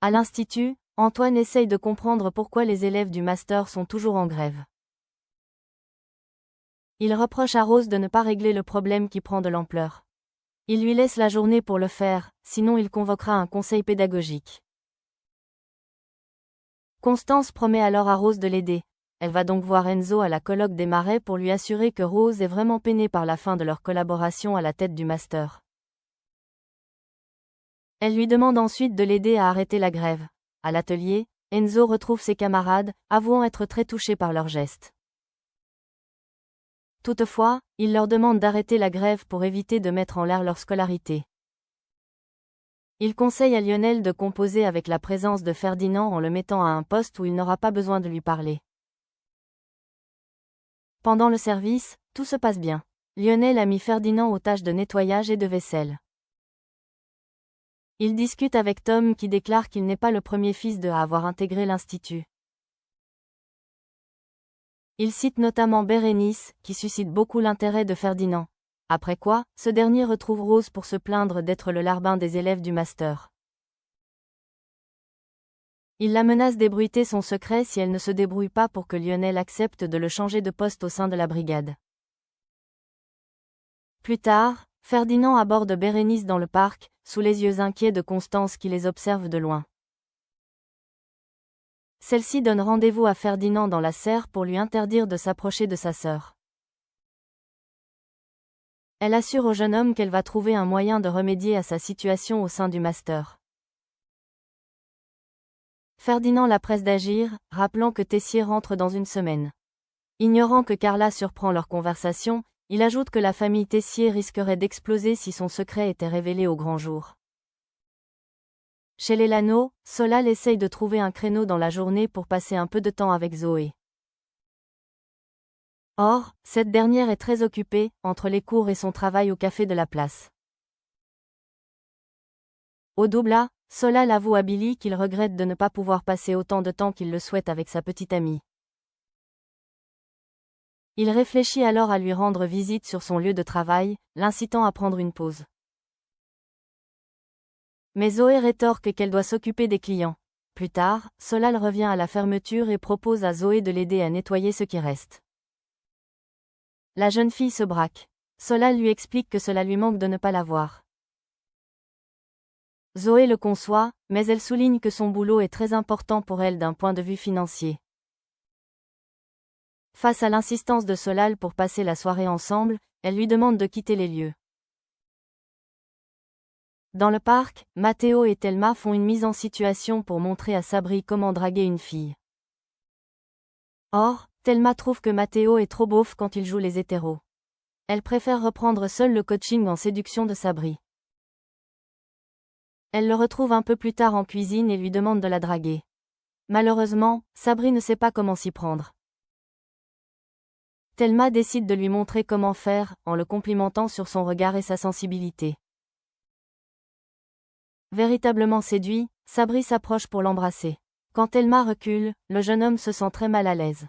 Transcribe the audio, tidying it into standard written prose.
À l'institut, Antoine essaye de comprendre pourquoi les élèves du master sont toujours en grève. Il reproche à Rose de ne pas régler le problème qui prend de l'ampleur. Il lui laisse la journée pour le faire, sinon il convoquera un conseil pédagogique. Constance promet alors à Rose de l'aider. Elle va donc voir Enzo à la colloque des Marais pour lui assurer que Rose est vraiment peinée par la fin de leur collaboration à la tête du master. Elle lui demande ensuite de l'aider à arrêter la grève. À l'atelier, Enzo retrouve ses camarades, avouant être très touché par leurs gestes. Toutefois, il leur demande d'arrêter la grève pour éviter de mettre en l'air leur scolarité. Il conseille à Lionel de composer avec la présence de Ferdinand en le mettant à un poste où il n'aura pas besoin de lui parler. Pendant le service, tout se passe bien. Lionel a mis Ferdinand aux tâches de nettoyage et de vaisselle. Il discute avec Tom qui déclare qu'il n'est pas le premier fils à avoir intégré l'institut. Il cite notamment Bérénice, qui suscite beaucoup l'intérêt de Ferdinand. Après quoi, ce dernier retrouve Rose pour se plaindre d'être le larbin des élèves du master. Il la menace d'ébruiter son secret si elle ne se débrouille pas pour que Lionel accepte de le changer de poste au sein de la brigade. Plus tard, Ferdinand aborde Bérénice dans le parc, sous les yeux inquiets de Constance qui les observe de loin. Celle-ci donne rendez-vous à Ferdinand dans la serre pour lui interdire de s'approcher de sa sœur. Elle assure au jeune homme qu'elle va trouver un moyen de remédier à sa situation au sein du master. Ferdinand la presse d'agir, rappelant que Tessier rentre dans une semaine. Ignorant que Carla surprend leur conversation, il ajoute que la famille Tessier risquerait d'exploser si son secret était révélé au grand jour. Chez les Lano, Solal essaye de trouver un créneau dans la journée pour passer un peu de temps avec Zoé. Or, cette dernière est très occupée, entre les cours et son travail au café de la place. Au double, Solal avoue à Billy qu'il regrette de ne pas pouvoir passer autant de temps qu'il le souhaite avec sa petite amie. Il réfléchit alors à lui rendre visite sur son lieu de travail, l'incitant à prendre une pause. Mais Zoé rétorque qu'elle doit s'occuper des clients. Plus tard, Solal revient à la fermeture et propose à Zoé de l'aider à nettoyer ce qui reste. La jeune fille se braque. Solal lui explique que cela lui manque de ne pas la voir. Zoé le conçoit, mais elle souligne que son boulot est très important pour elle d'un point de vue financier. Face à l'insistance de Solal pour passer la soirée ensemble, elle lui demande de quitter les lieux. Dans le parc, Matteo et Thelma font une mise en situation pour montrer à Sabri comment draguer une fille. Or, Thelma trouve que Matteo est trop beauf quand il joue les hétéros. Elle préfère reprendre seule le coaching en séduction de Sabri. Elle le retrouve un peu plus tard en cuisine et lui demande de la draguer. Malheureusement, Sabri ne sait pas comment s'y prendre. Thelma décide de lui montrer comment faire, en le complimentant sur son regard et sa sensibilité. Véritablement séduit, Sabri s'approche pour l'embrasser. Quand Thelma recule, le jeune homme se sent très mal à l'aise.